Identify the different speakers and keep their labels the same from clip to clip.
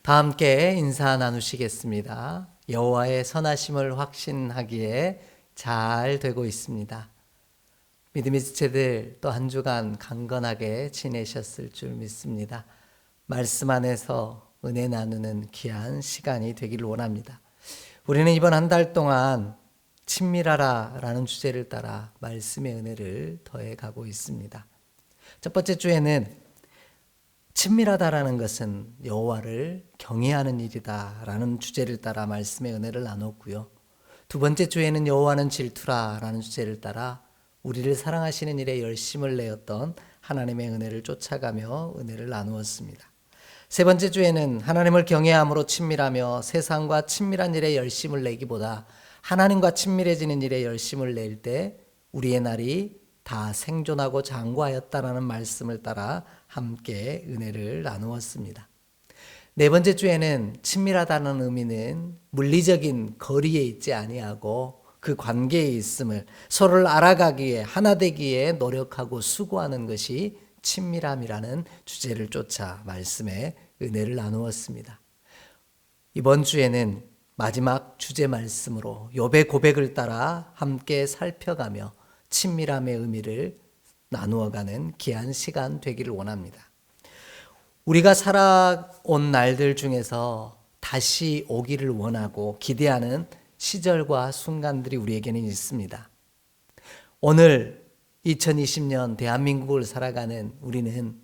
Speaker 1: 다 함께 인사 나누시겠습니다. 여호와의 선하심을 확신하기에 잘 되고 있습니다. 믿음의 지체들 또 한 주간 강건하게 지내셨을 줄 믿습니다. 말씀 안에서 은혜 나누는 귀한 시간이 되기를 원합니다. 우리는 이번 한 달 동안 친밀하라 라는 주제를 따라 말씀의 은혜를 더해가고 있습니다. 첫 번째 주에는 친밀하다라는 것은 여호와를 경외하는 일이다라는 주제를 따라 말씀의 은혜를 나눴고요. 두 번째 주에는 여호와는 질투라라는 주제를 따라 우리를 사랑하시는 일에 열심을 내었던 하나님의 은혜를 쫓아가며 은혜를 나누었습니다. 세 번째 주에는 하나님을 경외함으로 친밀하며 세상과 친밀한 일에 열심을 내기보다 하나님과 친밀해지는 일에 열심을 낼 때 우리의 날이 다 생존하고 장구하였다라는 말씀을 따라 함께 은혜를 나누었습니다. 네 번째 주에는 친밀하다는 의미는 물리적인 거리에 있지 아니하고 그 관계에 있음을 서로를 알아가기에 하나 되기에 노력하고 수고하는 것이 친밀함이라는 주제를 쫓아 말씀의 은혜를 나누었습니다. 이번 주에는 마지막 주제 말씀으로 욥의 고백을 따라 함께 살펴가며 친밀함의 의미를 나누어가는 귀한 시간 되기를 원합니다. 우리가 살아온 날들 중에서 다시 오기를 원하고 기대하는 시절과 순간들이 우리에게는 있습니다. 오늘 2020년 대한민국을 살아가는 우리는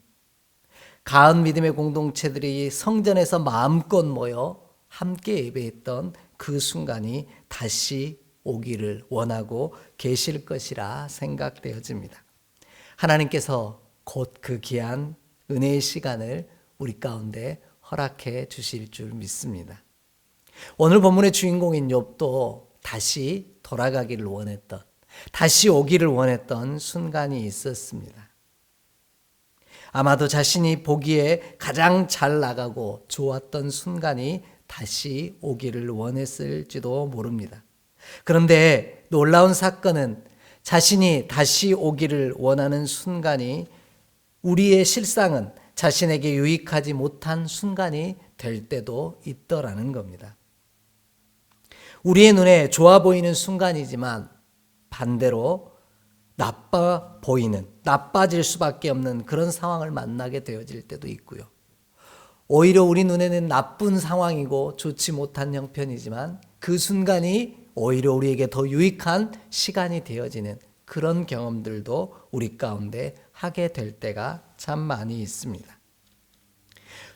Speaker 1: 가은 믿음의 공동체들이 성전에서 마음껏 모여 함께 예배했던 그 순간이 다시 오기를 원하고 계실 것이라 생각되어집니다. 하나님께서 곧 그 귀한 은혜의 시간을 우리 가운데 허락해 주실 줄 믿습니다. 오늘 본문의 주인공인 욥도 다시 돌아가기를 원했던, 다시 오기를 원했던 순간이 있었습니다. 아마도 자신이 보기에 가장 잘 나가고 좋았던 순간이 다시 오기를 원했을지도 모릅니다. 그런데 놀라운 사건은 자신이 다시 오기를 원하는 순간이 우리의 실상은 자신에게 유익하지 못한 순간이 될 때도 있더라는 겁니다. 우리의 눈에 좋아 보이는 순간이지만 반대로 나빠 보이는, 나빠질 수밖에 없는 그런 상황을 만나게 되어질 때도 있고요. 오히려 우리 눈에는 나쁜 상황이고 좋지 못한 형편이지만 그 순간이 오히려 우리에게 더 유익한 시간이 되어지는 그런 경험들도 우리 가운데 하게 될 때가 참 많이 있습니다.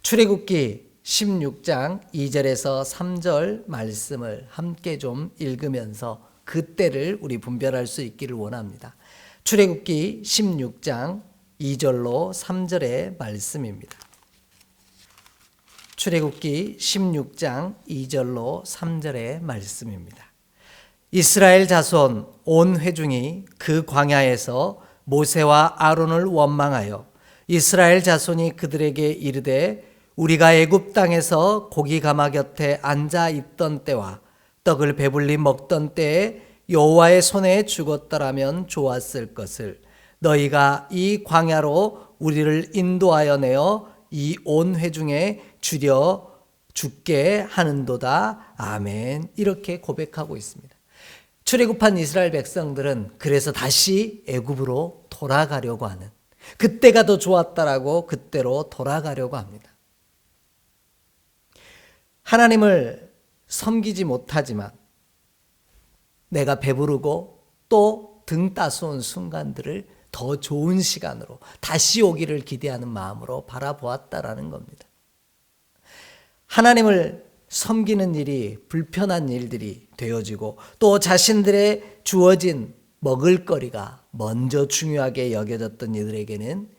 Speaker 1: 출애굽기 16장 2절에서 3절 말씀을 함께 좀 읽으면서 그때를 우리 분별할 수 있기를 원합니다. 출애굽기 16장 2절로 3절의 말씀입니다. 출애굽기 16장 2절로 3절의 말씀입니다. 이스라엘 자손 온 회중이 그 광야에서 모세와 아론을 원망하여 이스라엘 자손이 그들에게 이르되 우리가 애굽 땅에서 고기 가마 곁에 앉아 있던 때와 떡을 배불리 먹던 때에 여호와의 손에 죽었더라면 좋았을 것을 너희가 이 광야로 우리를 인도하여 내어 이 온 회중에 주려 죽게 하는도다. 아멘. 이렇게 고백하고 있습니다. 출애굽한 이스라엘 백성들은 그래서 다시 애굽으로 돌아가려고 하는, 그때가 더 좋았다라고 그때로 돌아가려고 합니다. 하나님을 섬기지 못하지만 내가 배부르고 또 등 따스운 순간들을 더 좋은 시간으로 다시 오기를 기대하는 마음으로 바라보았다라는 겁니다. 하나님을 섬기는 일이 불편한 일들이 되어지고 또 자신들의 주어진 먹을거리가 먼저 중요하게 여겨졌던 이들에게는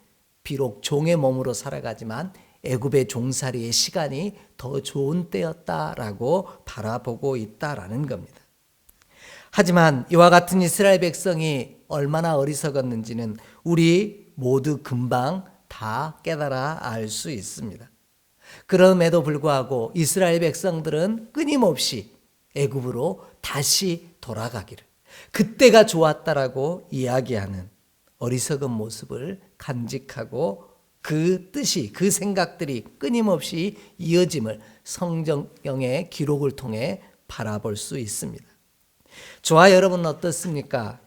Speaker 1: 비록 종의 몸으로 살아가지만 애굽의 종살이의 시간이 더 좋은 때였다라고 바라보고 있다라는 겁니다. 하지만 이와 같은 이스라엘 백성이 얼마나 어리석었는지는 우리 모두 금방 다 깨달아 알 수 있습니다. 그럼에도 불구하고 이스라엘 백성들은 끊임없이 애굽으로 다시 돌아가기를, 그때가 좋았다라고 이야기하는 어리석은 모습을 간직하고 그 뜻이, 그 생각들이 끊임없이 이어짐을 성경의 기록을 통해 바라볼 수 있습니다. 저와 여러분은 어떻습니까?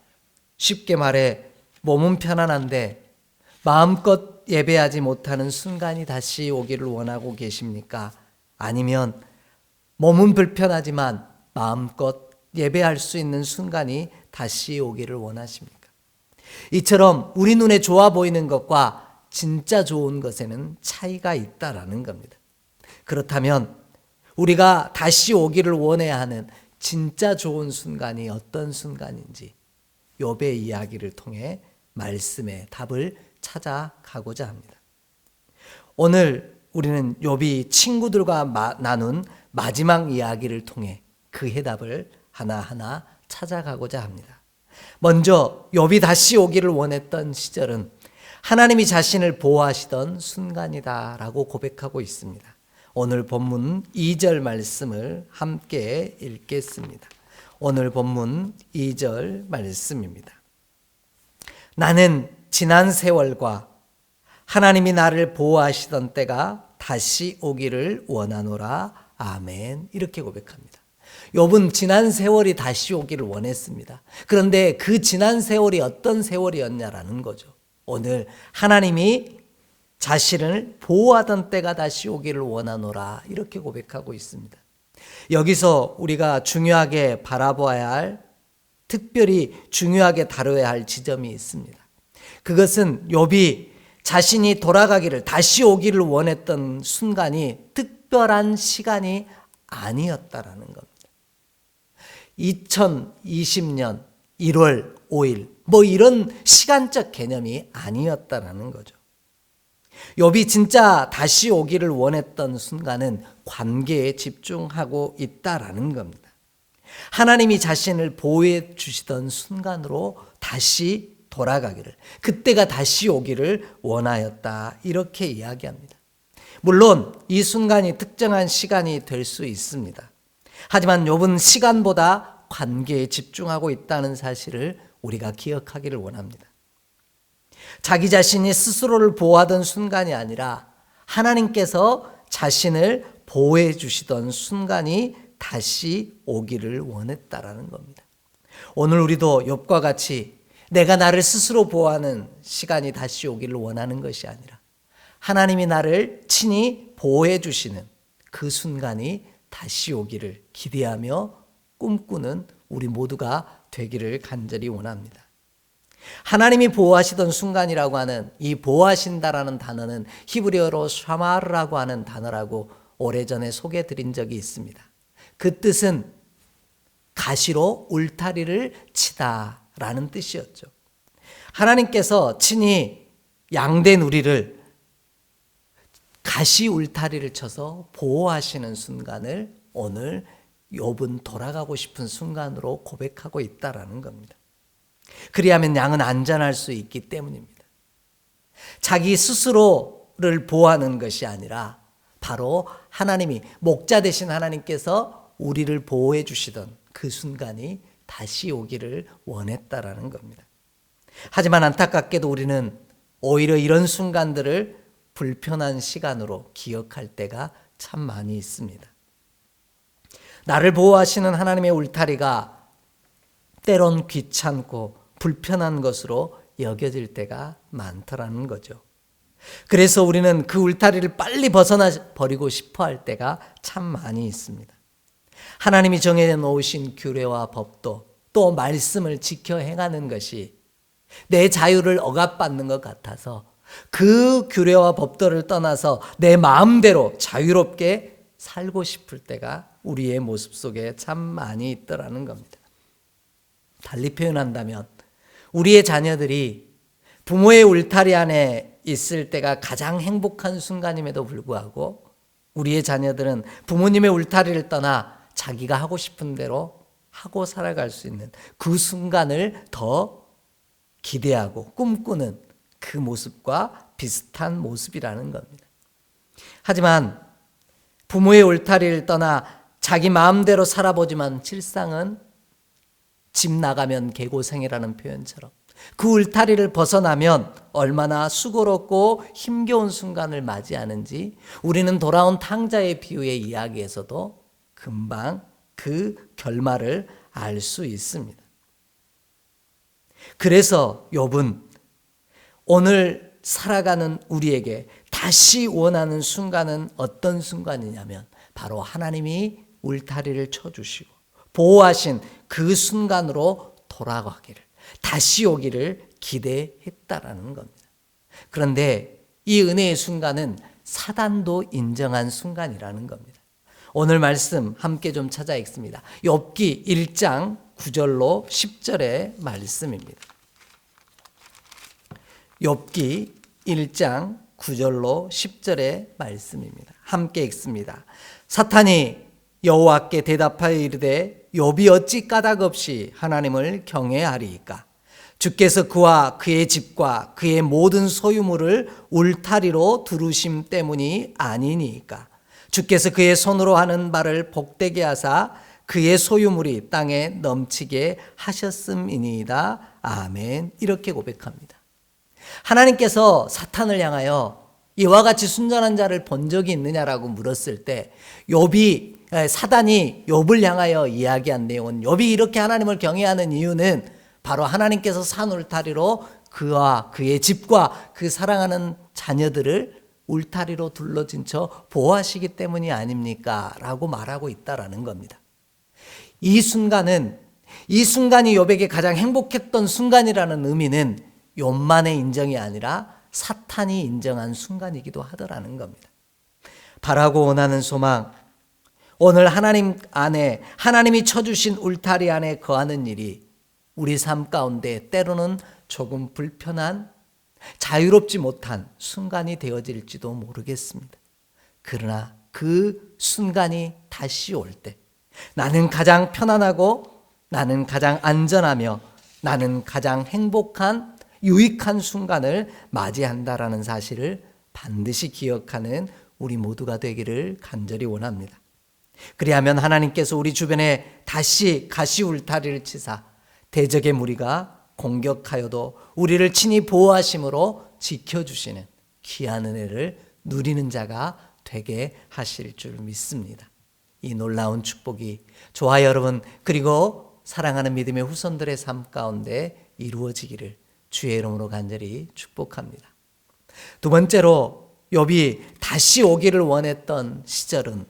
Speaker 1: 쉽게 말해 몸은 편안한데 마음껏 예배하지 못하는 순간이 다시 오기를 원하고 계십니까? 아니면 몸은 불편하지만 마음껏 예배할 수 있는 순간이 다시 오기를 원하십니까? 이처럼 우리 눈에 좋아 보이는 것과 진짜 좋은 것에는 차이가 있다라는 겁니다. 그렇다면 우리가 다시 오기를 원해야 하는 진짜 좋은 순간이 어떤 순간인지 욥의 이야기를 통해 말씀의 답을 찾아가고자 합니다. 오늘 우리는 욥이 친구들과 나눈 마지막 이야기를 통해 그 해답을 하나하나 찾아가고자 합니다. 먼저 욥이 다시 오기를 원했던 시절은 하나님이 자신을 보호하시던 순간이다라고 고백하고 있습니다. 오늘 본문 2절 말씀을 함께 읽겠습니다. 오늘 본문 2절 말씀입니다. 나는 지난 세월과 하나님이 나를 보호하시던 때가 다시 오기를 원하노라. 아멘. 이렇게 고백합니다. 욥은 지난 세월이 다시 오기를 원했습니다. 그런데 그 지난 세월이 어떤 세월이었냐라는 거죠. 오늘 하나님이 자신을 보호하던 때가 다시 오기를 원하노라. 이렇게 고백하고 있습니다. 여기서 우리가 중요하게 바라봐야 할, 특별히 중요하게 다뤄야 할 지점이 있습니다. 그것은 욥이 자신이 돌아가기를, 다시 오기를 원했던 순간이 특별한 시간이 아니었다라는 겁니다. 2020년 1월 5일 이런 시간적 개념이 아니었다라는 거죠. 욥이 진짜 다시 오기를 원했던 순간은 관계에 집중하고 있다라는 겁니다. 하나님이 자신을 보호해 주시던 순간으로 다시 돌아가기를, 그때가 다시 오기를 원하였다, 이렇게 이야기합니다. 물론 이 순간이 특정한 시간이 될 수 있습니다. 하지만 욥은 시간보다 관계에 집중하고 있다는 사실을 우리가 기억하기를 원합니다. 자기 자신이 스스로를 보호하던 순간이 아니라 하나님께서 자신을 보호해 주시던 순간이 다시 오기를 원했다라는 겁니다. 오늘 우리도 욥과 같이 내가 나를 스스로 보호하는 시간이 다시 오기를 원하는 것이 아니라 하나님이 나를 친히 보호해 주시는 그 순간이 다시 오기를 기대하며 꿈꾸는 우리 모두가 되기를 간절히 원합니다. 하나님이 보호하시던 순간이라고 하는 이 보호하신다라는 단어는 히브리어로 샤마르라고 하는 단어라고 오래전에 소개해드린 적이 있습니다. 그 뜻은 가시로 울타리를 치다라는 뜻이었죠. 하나님께서 친히 양된 우리를 가시 울타리를 쳐서 보호하시는 순간을 오늘 욥은 돌아가고 싶은 순간으로 고백하고 있다라는 겁니다. 그리하면 양은 안전할 수 있기 때문입니다. 자기 스스로를 보호하는 것이 아니라 바로 하나님이, 목자 되신 하나님께서 우리를 보호해 주시던 그 순간이 다시 오기를 원했다라는 겁니다. 하지만 안타깝게도 우리는 오히려 이런 순간들을 불편한 시간으로 기억할 때가 참 많이 있습니다. 나를 보호하시는 하나님의 울타리가 때론 귀찮고 불편한 것으로 여겨질 때가 많더라는 거죠. 그래서 우리는 그 울타리를 빨리 벗어나 버리고 싶어 할 때가 참 많이 있습니다. 하나님이 정해 놓으신 규례와 법도 또 말씀을 지켜 행하는 것이 내 자유를 억압받는 것 같아서 그 규례와 법도를 떠나서 내 마음대로 자유롭게 살고 싶을 때가 우리의 모습 속에 참 많이 있더라는 겁니다. 달리 표현한다면 우리의 자녀들이 부모의 울타리 안에 있을 때가 가장 행복한 순간임에도 불구하고 우리의 자녀들은 부모님의 울타리를 떠나 자기가 하고 싶은 대로 하고 살아갈 수 있는 그 순간을 더 기대하고 꿈꾸는 그 모습과 비슷한 모습이라는 겁니다. 하지만 부모의 울타리를 떠나 자기 마음대로 살아보지만 실상은 집 나가면 개고생이라는 표현처럼 그 울타리를 벗어나면 얼마나 수고롭고 힘겨운 순간을 맞이하는지 우리는 돌아온 탕자의 비유의 이야기에서도 금방 그 결말을 알 수 있습니다. 그래서 욥은 오늘 살아가는 우리에게 다시 원하는 순간은 어떤 순간이냐면 바로 하나님이 울타리를 쳐주시고 보호하신 그 순간으로 돌아가기를, 다시 오기를 기대했다라는 겁니다. 그런데 이 은혜의 순간은 사단도 인정한 순간이라는 겁니다. 오늘 말씀 함께 좀 찾아 읽습니다. 욥기 1장 9절로 10절의 말씀입니다. 욥기 1장 9절로 10절의 말씀입니다. 함께 읽습니다. 사탄이 여호와께 대답하여 이르되 욥이 어찌 까닭없이 하나님을 경외하리이까? 주께서 그와 그의 집과 그의 모든 소유물을 울타리로 두르심 때문이 아니니까? 주께서 그의 손으로 하는 바를 복되게 하사 그의 소유물이 땅에 넘치게 하셨음이니이다. 아멘. 이렇게 고백합니다. 하나님께서 사탄을 향하여 이와 같이 순전한 자를 본 적이 있느냐라고 물었을 때 사단이 욥을 향하여 이야기한 내용은 욥이 이렇게 하나님을 경외하는 이유는 바로 하나님께서 산 울타리로 그와 그의 집과 그 사랑하는 자녀들을 울타리로 둘러진 채 보호하시기 때문이 아닙니까? 라고 말하고 있다라는 겁니다. 이 순간이 욥에게 가장 행복했던 순간이라는 의미는 욥만의 인정이 아니라 사탄이 인정한 순간이기도 하더라는 겁니다. 바라고 원하는 소망, 오늘 하나님 안에 하나님이 쳐주신 울타리 안에 거하는 일이 우리 삶 가운데 때로는 조금 불편한 자유롭지 못한 순간이 되어질지도 모르겠습니다. 그러나 그 순간이 다시 올 때 나는 가장 편안하고 나는 가장 안전하며 나는 가장 행복한 유익한 순간을 맞이한다라는 사실을 반드시 기억하는 우리 모두가 되기를 간절히 원합니다. 그리하면 하나님께서 우리 주변에 다시 가시 울타리를 치사 대적의 무리가 공격하여도 우리를 친히 보호하심으로 지켜주시는 귀한 은혜를 누리는 자가 되게 하실 줄 믿습니다. 이 놀라운 축복이 저와 여러분 그리고 사랑하는 믿음의 후손들의 삶 가운데 이루어지기를 주의 이름으로 간절히 축복합니다. 두 번째로 욥이 다시 오기를 원했던 시절은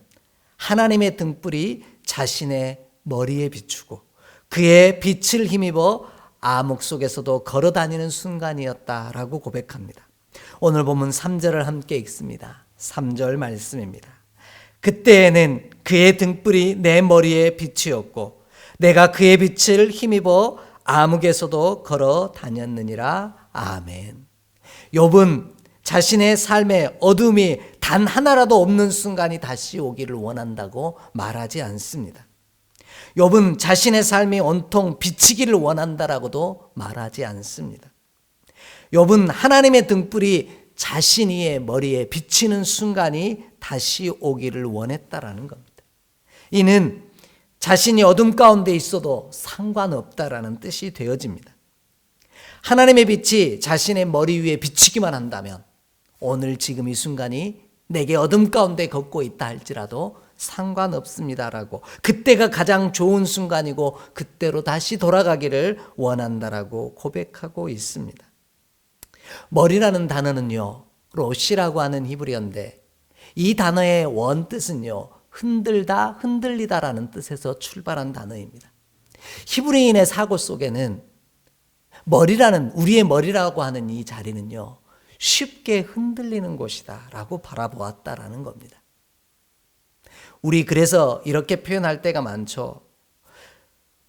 Speaker 1: 하나님의 등불이 자신의 머리에 비추고 그의 빛을 힘입어 암흑 속에서도 걸어다니는 순간이었다라고 고백합니다. 오늘 본문 3절을 함께 읽습니다. 3절 말씀입니다. 그때에는 그의 등불이 내 머리에 빛이었고 내가 그의 빛을 힘입어 암흑에서도 걸어 다녔느니라. 아멘. 욥은 자신의 삶에 어둠이 단 하나라도 없는 순간이 다시 오기를 원한다고 말하지 않습니다. 욥은 자신의 삶이 온통 비치기를 원한다라고도 말하지 않습니다. 욥은 하나님의 등불이 자신의 머리에 비치는 순간이 다시 오기를 원했다라는 겁니다. 이는 자신이 어둠 가운데 있어도 상관없다라는 뜻이 되어집니다. 하나님의 빛이 자신의 머리 위에 비치기만 한다면 오늘 지금 이 순간이 내게 어둠 가운데 걷고 있다 할지라도 상관없습니다라고, 그때가 가장 좋은 순간이고 그때로 다시 돌아가기를 원한다라고 고백하고 있습니다. 머리라는 단어는요, 로시라고 하는 히브리어인데 이 단어의 원뜻은요, 흔들다, 흔들리다라는 뜻에서 출발한 단어입니다. 히브리인의 사고 속에는 머리라는, 우리의 머리라고 하는 이 자리는요, 쉽게 흔들리는 곳이다 라고 바라보았다라는 겁니다. 우리 그래서 이렇게 표현할 때가 많죠.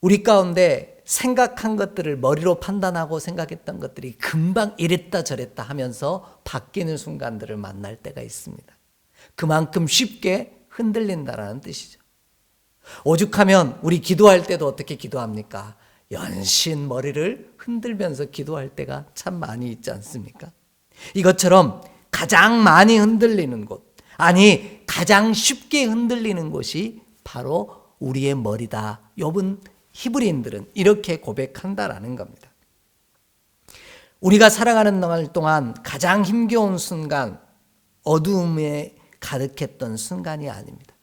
Speaker 1: 우리 가운데 생각한 것들을 머리로 판단하고 생각했던 것들이 금방 이랬다 저랬다 하면서 바뀌는 순간들을 만날 때가 있습니다. 그만큼 쉽게 흔들린다라는 뜻이죠. 오죽하면 우리 기도할 때도 어떻게 기도합니까? 연신 머리를 흔들면서 기도할 때가 참 많이 있지 않습니까? 이것처럼 가장 많이 흔들리는 곳, 아니 가장 쉽게 흔들리는 곳이 바로 우리의 머리다. 욥은 히브리인들은 이렇게 고백한다라는 겁니다. 우리가 살아가는 날 동안 가장 힘겨운 순간, 어두움에 가득했던 순간이 아닙니다.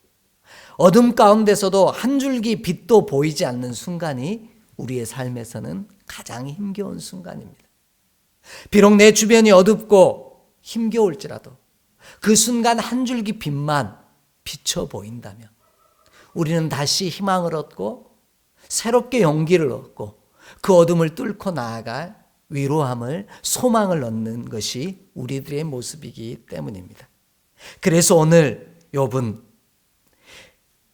Speaker 1: 어둠 가운데서도 한 줄기 빛도 보이지 않는 순간이 우리의 삶에서는 가장 힘겨운 순간입니다. 비록 내 주변이 어둡고 힘겨울지라도 그 순간 한 줄기 빛만 비쳐 보인다면 우리는 다시 희망을 얻고 새롭게 용기를 얻고 그 어둠을 뚫고 나아갈 위로함을, 소망을 얻는 것이 우리들의 모습이기 때문입니다. 그래서 오늘 욥은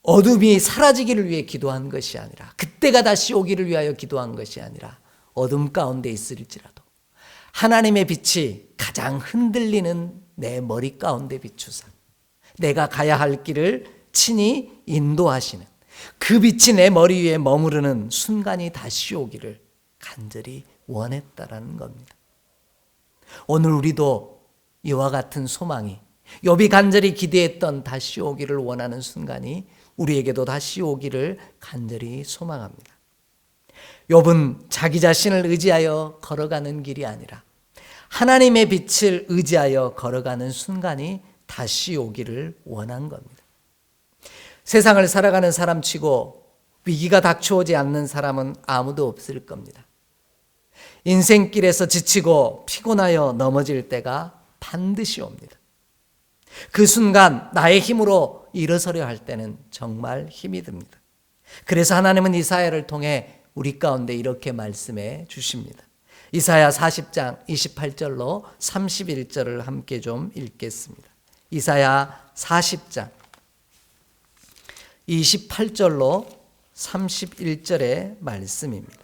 Speaker 1: 어둠이 사라지기를 위해 기도한 것이 아니라, 그때가 다시 오기를 위하여 기도한 것이 아니라, 어둠 가운데 있을지라도 하나님의 빛이 가장 흔들리는 내 머리 가운데 비추사 내가 가야 할 길을 친히 인도하시는 그 빛이 내 머리 위에 머무르는 순간이 다시 오기를 간절히 원했다라는 겁니다. 오늘 우리도 이와 같은 소망이, 욥이 간절히 기대했던 다시 오기를 원하는 순간이 우리에게도 다시 오기를 간절히 소망합니다. 욥은 자기 자신을 의지하여 걸어가는 길이 아니라 하나님의 빛을 의지하여 걸어가는 순간이 다시 오기를 원한 겁니다. 세상을 살아가는 사람치고 위기가 닥쳐오지 않는 사람은 아무도 없을 겁니다. 인생길에서 지치고 피곤하여 넘어질 때가 반드시 옵니다. 그 순간 나의 힘으로 일어서려 할 때는 정말 힘이 듭니다. 그래서 하나님은 이사야를 통해 우리 가운데 이렇게 말씀해 주십니다. 이사야 40장 28절로 31절을 함께 좀 읽겠습니다. 이사야 40장 28절로 31절의 말씀입니다.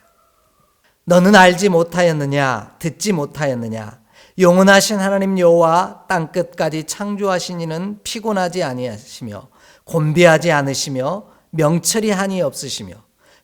Speaker 1: 너는 알지 못하였느냐? 듣지 못하였느냐? 영원하신 하나님 여호와 땅끝까지 창조하신 이는 피곤하지 아니하시며 곤비하지 않으시며 명철이 한이 없으시며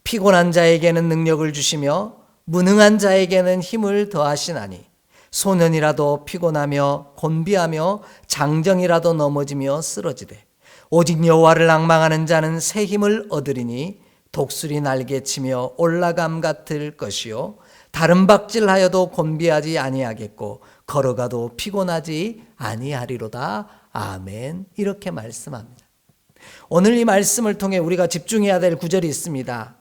Speaker 1: 피곤한 자에게는 능력을 주시며 무능한 자에게는 힘을 더하시나니 소년이라도 피곤하며 곤비하며 장정이라도 넘어지며 쓰러지되 오직 여호와를 앙망하는 자는 새 힘을 얻으리니 독수리 날개치며 올라감 같을 것이요 다른 박질하여도 곤비하지 아니하겠고 걸어가도 피곤하지 아니하리로다. 아멘. 이렇게 말씀합니다. 오늘 이 말씀을 통해 우리가 집중해야 될 구절이 있습니다.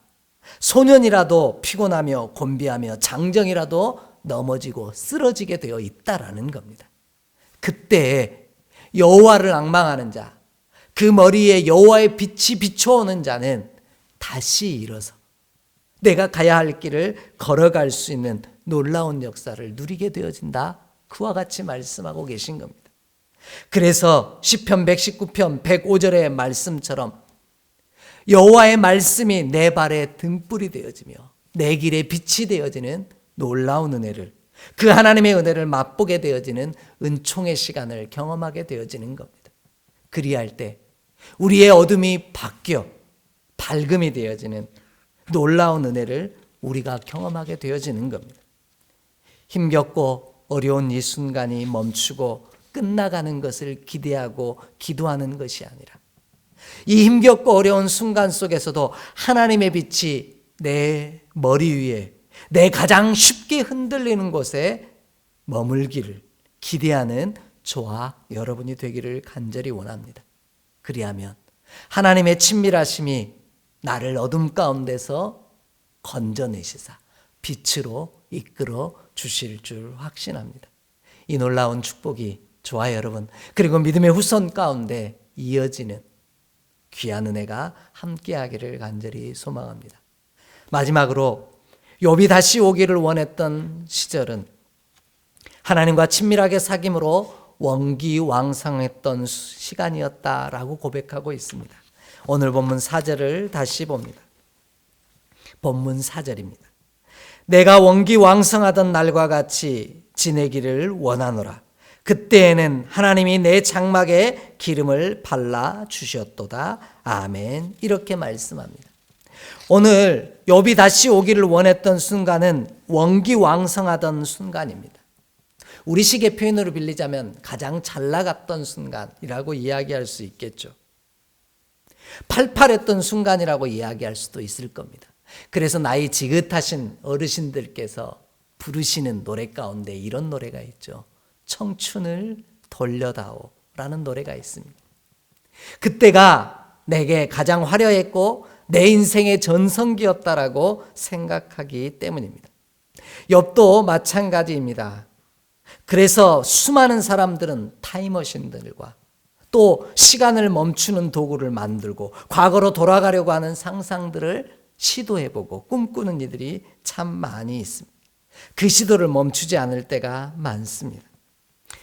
Speaker 1: 소년이라도 피곤하며 곤비하며 장정이라도 넘어지고 쓰러지게 되어 있다라는 겁니다. 그때 여호와를 앙망하는 자, 그 머리에 여호와의 빛이 비춰오는 자는 다시 일어서 내가 가야 할 길을 걸어갈 수 있는 놀라운 역사를 누리게 되어진다. 그와 같이 말씀하고 계신 겁니다. 그래서 시편 119편 105절의 말씀처럼 여호와의 말씀이 내 발에 등불이 되어지며 내 길에 빛이 되어지는 놀라운 은혜를, 그 하나님의 은혜를 맛보게 되어지는 은총의 시간을 경험하게 되어지는 겁니다. 그리할 때 우리의 어둠이 바뀌어 밝음이 되어지는 놀라운 은혜를 우리가 경험하게 되어지는 겁니다. 힘겹고 어려운 이 순간이 멈추고 끝나가는 것을 기대하고 기도하는 것이 아니라 이 힘겹고 어려운 순간 속에서도 하나님의 빛이 내 머리 위에, 내 가장 쉽게 흔들리는 곳에 머물기를 기대하는 저와 여러분이 되기를 간절히 원합니다. 그리하면 하나님의 친밀하심이 나를 어둠 가운데서 건져내시사 빛으로 이끌어 주실 줄 확신합니다. 이 놀라운 축복이 저와 여러분 그리고 믿음의 후손 가운데 이어지는 귀한 은혜가 함께하기를 간절히 소망합니다. 마지막으로 욥이 다시 오기를 원했던 시절은 하나님과 친밀하게 사귐으로 원기왕성했던 시간이었다라고 고백하고 있습니다. 오늘 본문 4절을 다시 봅니다. 본문 4절입니다. 내가 원기왕성하던 날과 같이 지내기를 원하노라. 그때에는 하나님이 내 장막에 기름을 발라 주셨도다. 아멘. 이렇게 말씀합니다. 오늘 욥이 다시 오기를 원했던 순간은 원기왕성하던 순간입니다. 우리식의 표현으로 빌리자면 가장 잘 나갔던 순간이라고 이야기할 수 있겠죠. 팔팔했던 순간이라고 이야기할 수도 있을 겁니다. 그래서 나이 지긋하신 어르신들께서 부르시는 노래 가운데 이런 노래가 있죠. 청춘을 돌려다오 라는 노래가 있습니다. 그때가 내게 가장 화려했고 내 인생의 전성기였다라고 생각하기 때문입니다. 욥도 마찬가지입니다. 그래서 수많은 사람들은 타임머신들과 또 시간을 멈추는 도구를 만들고 과거로 돌아가려고 하는 상상들을 시도해보고 꿈꾸는 이들이 참 많이 있습니다. 그 시도를 멈추지 않을 때가 많습니다.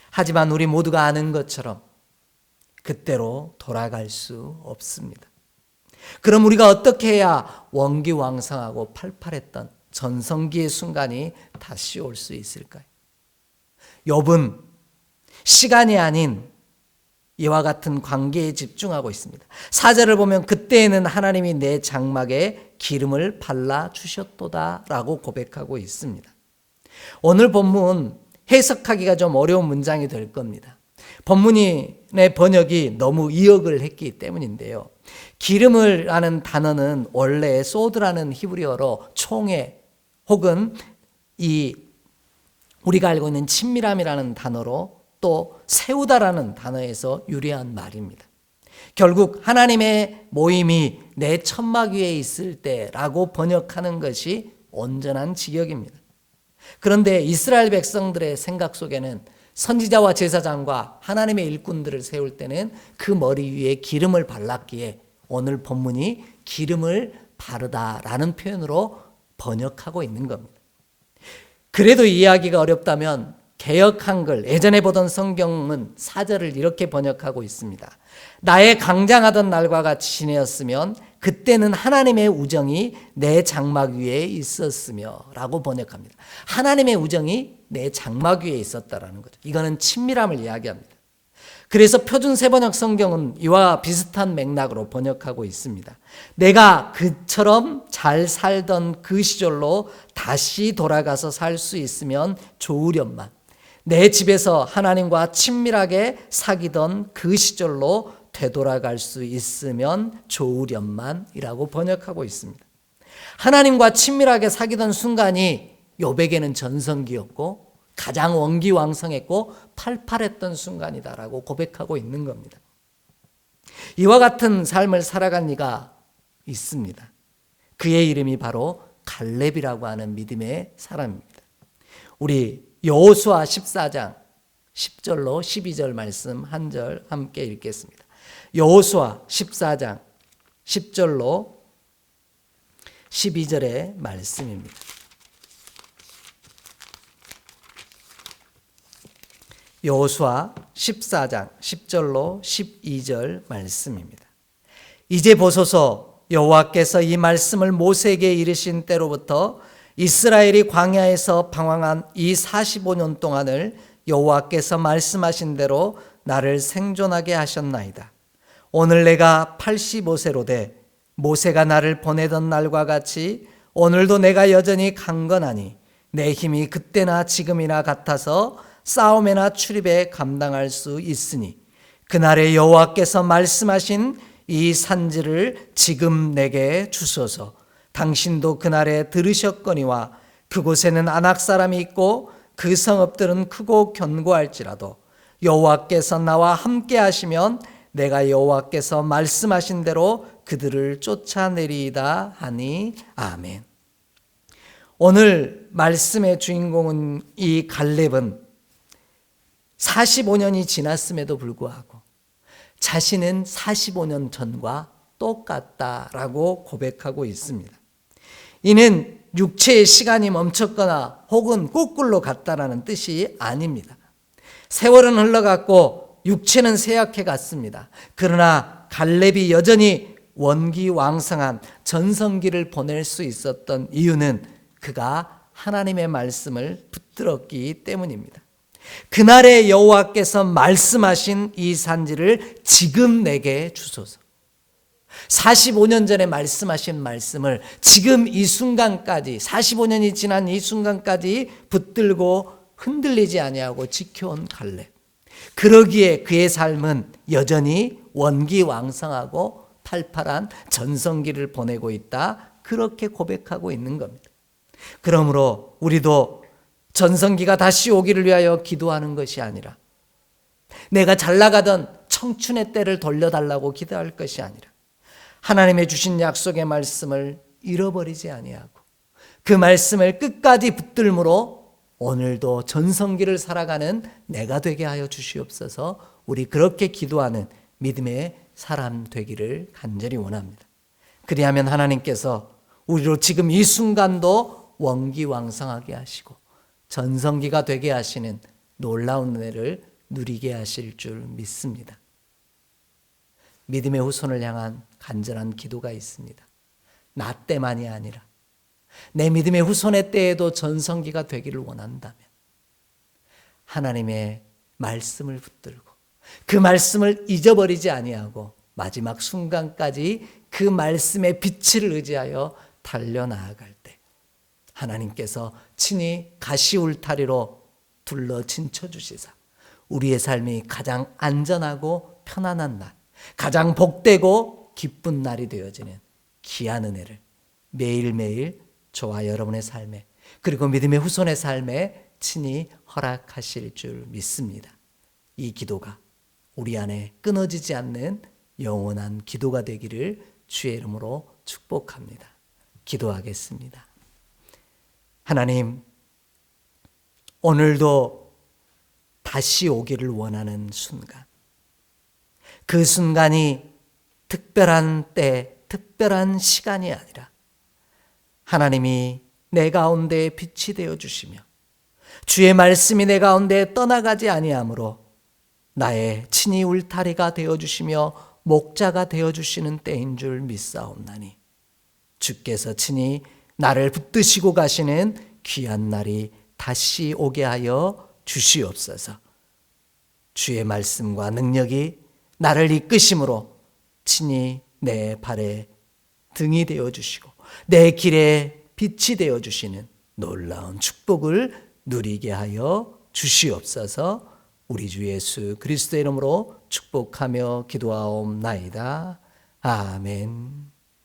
Speaker 1: 하지만 우리 모두가 아는 것처럼 그때로 돌아갈 수 없습니다. 그럼 우리가 어떻게 해야 원기왕성하고 팔팔했던 전성기의 순간이 다시 올 수 있을까요? 욥은 시간이 아닌 이와 같은 관계에 집중하고 있습니다. 4절을 보면 그때에는 하나님이 내 장막에 기름을 발라주셨도다 라고 고백하고 있습니다. 오늘 본문 해석하기가 좀 어려운 문장이 될 겁니다. 본문의 번역이 너무 이역을 했기 때문인데요. 기름을 라는 단어는 원래 소드라는 히브리어로 총회 혹은 우리가 알고 있는 친밀함이라는 단어로 또 세우다라는 단어에서 유래한 말입니다. 결국 하나님의 모임이 내 천막 위에 있을 때라고 번역하는 것이 온전한 직역입니다. 그런데 이스라엘 백성들의 생각 속에는 선지자와 제사장과 하나님의 일꾼들을 세울 때는 그 머리 위에 기름을 발랐기에 오늘 본문이 기름을 바르다라는 표현으로 번역하고 있는 겁니다. 그래도 이해하기가 어렵다면 개역 한글 예전에 보던 성경은 4절을 이렇게 번역하고 있습니다. 나의 강장하던 날과 같이 지내었으면 그때는 하나님의 우정이 내 장막 위에 있었으며 라고 번역합니다. 하나님의 우정이 내 장막 위에 있었다라는 거죠. 이거는 친밀함을 이야기합니다. 그래서 표준 세번역 성경은 이와 비슷한 맥락으로 번역하고 있습니다. 내가 그처럼 잘 살던 그 시절로 다시 돌아가서 살 수 있으면 좋으련만, 내 집에서 하나님과 친밀하게 사귀던 그 시절로 되돌아갈 수 있으면 좋으련만이라고 번역하고 있습니다. 하나님과 친밀하게 사귀던 순간이 욥에게는 전성기였고 가장 원기왕성했고 팔팔했던 순간이다라고 고백하고 있는 겁니다. 이와 같은 삶을 살아간 이가 있습니다. 그의 이름이 바로 갈렙이라고 하는 믿음의 사람입니다. 우리 여호수아 14장 10절로 12절 말씀 한 절 함께 읽겠습니다. 여호수아 14장 10절로 12절의 말씀입니다. 여호수아 14장 10절로 12절 말씀입니다. 이제 보소서, 여호와께서 이 말씀을 모세에게 이르신 때로부터 이스라엘이 광야에서 방황한 이 45년 동안을 여호와께서 말씀하신 대로 나를 생존하게 하셨나이다. 오늘 내가 85세로 돼 모세가 나를 보내던 날과 같이 오늘도 내가 여전히 강건하니 내 힘이 그때나 지금이나 같아서 싸움에나 출입에 감당할 수 있으니 그날에 여호와께서 말씀하신 이 산지를 지금 내게 주소서. 당신도 그날에 들으셨거니와 그곳에는 아낙 사람이 있고 그 성읍들은 크고 견고할지라도 여호와께서 나와 함께 하시면 내가 여호와께서 말씀하신 대로 그들을 쫓아내리이다 하니 아멘. 오늘 말씀의 주인공은 이 갈렙은 45년이 지났음에도 불구하고 자신은 45년 전과 똑같다라고 고백하고 있습니다. 이는 육체의 시간이 멈췄거나 혹은 거꾸로 갔다라는 뜻이 아닙니다. 세월은 흘러갔고 육체는 쇠약해 갔습니다. 그러나 갈렙이 여전히 원기왕성한 전성기를 보낼 수 있었던 이유는 그가 하나님의 말씀을 붙들었기 때문입니다. 그날에 여호와께서 말씀하신 이 산지를 지금 내게 주소서. 45년 전에 말씀하신 말씀을 지금 이 순간까지 45년이 지난 이 순간까지 붙들고 흔들리지 아니하고 지켜온 갈렙. 그러기에 그의 삶은 여전히 원기왕성하고 팔팔한 전성기를 보내고 있다. 그렇게 고백하고 있는 겁니다. 그러므로 우리도 전성기가 다시 오기를 위하여 기도하는 것이 아니라 내가 잘 나가던 청춘의 때를 돌려달라고 기도할 것이 아니라 하나님의 주신 약속의 말씀을 잃어버리지 아니하고 그 말씀을 끝까지 붙들므로 오늘도 전성기를 살아가는 내가 되게 하여 주시옵소서. 우리 그렇게 기도하는 믿음의 사람 되기를 간절히 원합니다. 그리하면 하나님께서 우리로 지금 이 순간도 원기왕성하게 하시고 전성기가 되게 하시는 놀라운 은혜를 누리게 하실 줄 믿습니다. 믿음의 후손을 향한 간절한 기도가 있습니다. 나 때만이 아니라 내 믿음의 후손의 때에도 전성기가 되기를 원한다면 하나님의 말씀을 붙들고 그 말씀을 잊어버리지 아니하고 마지막 순간까지 그 말씀의 빛을 의지하여 달려나아갈 때 하나님께서 친히 가시울타리로 둘러 진쳐주시사 우리의 삶이 가장 안전하고 편안한 날, 가장 복되고 기쁜 날이 되어지는 귀한 은혜를 매일매일 저와 여러분의 삶에 그리고 믿음의 후손의 삶에 친히 허락하실 줄 믿습니다. 이 기도가 우리 안에 끊어지지 않는 영원한 기도가 되기를 주의 이름으로 축복합니다. 기도하겠습니다. 하나님, 오늘도 다시 오기를 원하는 순간, 그 순간이 특별한 때, 특별한 시간이 아니라 하나님이 내 가운데 빛이 되어 주시며 주의 말씀이 내 가운데 떠나가지 아니하므로 나의 친히 울타리가 되어 주시며 목자가 되어 주시는 때인 줄 믿사옵나니 주께서 친히 나를 붙드시고 가시는 귀한 날이 다시 오게 하여 주시옵소서. 주의 말씀과 능력이 나를 이끄심으로 친히 내 발에 등이 되어 주시고 내 길에 빛이 되어 주시는 놀라운 축복을 누리게 하여 주시옵소서. 우리 주 예수 그리스도의 이름으로 축복하며 기도하옵나이다. 아멘.